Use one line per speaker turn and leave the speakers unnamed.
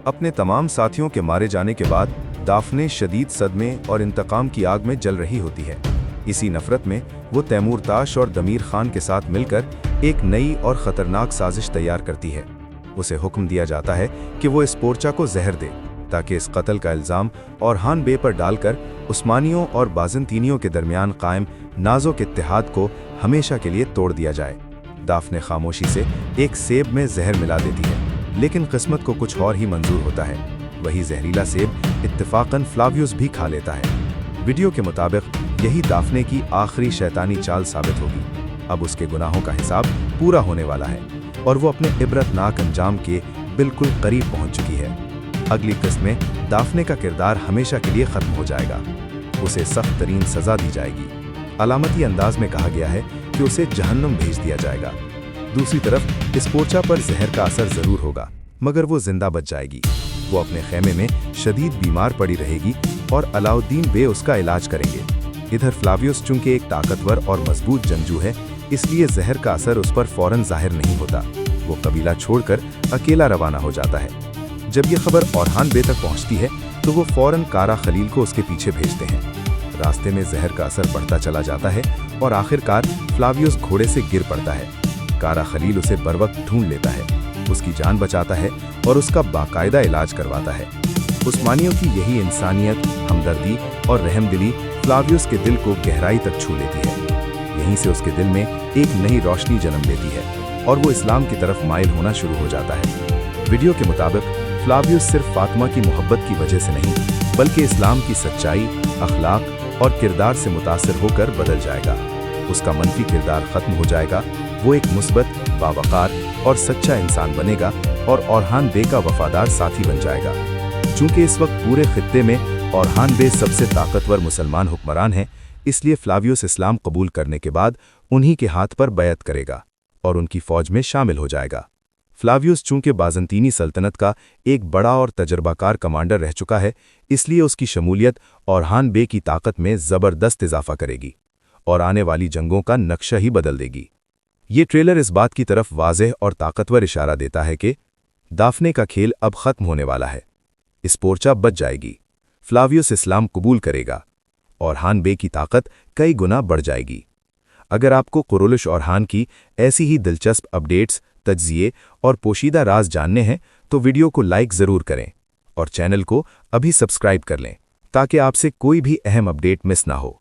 अपने तमाम साथियों के मारे जाने के बाद दाफने शदीद सदमे और इंतकाम की आग में जल रही होती है। इसी नफरत में वो तैमूर ताश और दमीर खान के साथ मिलकर एक नई और ख़तरनाक साजिश तैयार करती है। उसे हुक्म दिया जाता है कि वो इस पोर्चा को जहर दे ताकि इस कत्ल का इल्ज़ाम औरहान बे पर डालकर उस्मानियों और बाज़ंतीनियों के दरमियान कायम नाज़ुक इत्तेहाद को हमेशा के लिए तोड़ दिया जाए। दाफने खामोशी से एक सेब में जहर मिला देती है, लेकिन किस्मत को कुछ और ही मंजूर होता है। वही जहरीला सेब इत्तेफाकन फ्लावियस भी खा लेता है। वीडियो के मुताबिक यही दाफने की आखिरी शैतानी चाल साबित होगी। अब उसके गुनाहों का हिसाब पूरा होने वाला है और वो अपने इबरतनाक अंजाम के बिल्कुल करीब पहुंच चुकी है। अगली किस्त में दाफने का किरदार हमेशा के लिए खत्म हो जाएगा। उसे सख्त तरीन सजा दी जाएगी। अलामती अंदाज में कहा गया है कि उसे जहन्नुम भेज दिया जाएगा। दूसरी तरफ इस पोर्चा पर जहर का असर जरूर होगा, मगर वो जिंदा बच जाएगी। वो अपने खेमे में शदीद बीमार पड़ी रहेगी और अलाउद्दीन बे उसका इलाज करेंगे। इधर फ्लावियस चूंकि एक ताकतवर और मजबूत जंगजू है, इसलिए जहर का असर उस पर फौरन जाहिर नहीं होता। वो कबीला छोड़कर अकेला रवाना हो जाता है। जब ये खबर औरहान बे तक पहुंचती है तो वो फौरन कारा खलील को उसके पीछे भेजते हैं। रास्ते में जहर का असर बढ़ता चला जाता है और आखिरकार फ्लावियस घोड़े से गिर पड़ता है। कारा खलील उसे बरवक्त ढूंढ लेता है, उसकी जान बचाता है और उसका बाकायदा इलाज करवाता है। उस्मानियों की यही इंसानियत, हमदर्दी और रहमदिली फ्लावियस के दिल को गहराई तक छू लेती है। यहीं से उसके दिल में एक नई रोशनी जन्म लेती है और वो इस्लाम की तरफ माइल होना शुरू हो जाता है। वीडियो के मुताबिक फ्लावियस सिर्फ फातिमा की मोहब्बत की वजह से नहीं, बल्कि इस्लाम की सच्चाई, अखलाक और किरदार से मुतासिर होकर बदल जाएगा। उसका मनफी किरदार खत्म हो जाएगा। वो एक मुस्बत, बावकार और सच्चा इंसान बनेगा और औरहान बे का वफादार साथी बन जाएगा। चूंकि इस वक्त पूरे खित्ते में औरहान बे सबसे ताकतवर मुसलमान हुक्मरान हैं, इसलिए फ्लावियस इस्लाम कबूल करने के बाद उन्हीं के हाथ पर बैत करेगा और उनकी फौज में शामिल हो जाएगा। फ्लावियस चूंकि बाज़ंतीनी सल्तनत का एक बड़ा और तजर्बाकार कमांडर रह चुका है, इसलिए उसकी शमूलियत औरहान बे की ताकत में ज़बरदस्त इजाफा करेगी और आने वाली जंगों का नक्शा ही बदल देगी। ये ट्रेलर इस बात की तरफ वाज़ेह और ताकतवर इशारा देता है कि दाफने का खेल अब खत्म होने वाला है। इस पोर्चा बच जाएगी, फ्लावियस इस्लाम कबूल करेगा, औरहान बे की ताकत कई गुना बढ़ जाएगी। अगर आपको कुरैश औरहान की ऐसी ही दिलचस्प अपडेट्स, तज्ज़िये और पोशीदा राज जानने हैं तो वीडियो को लाइक ज़रूर करें और चैनल को अभी सब्सक्राइब कर लें ताकि आपसे कोई भी अहम अपडेट मिस ना हो।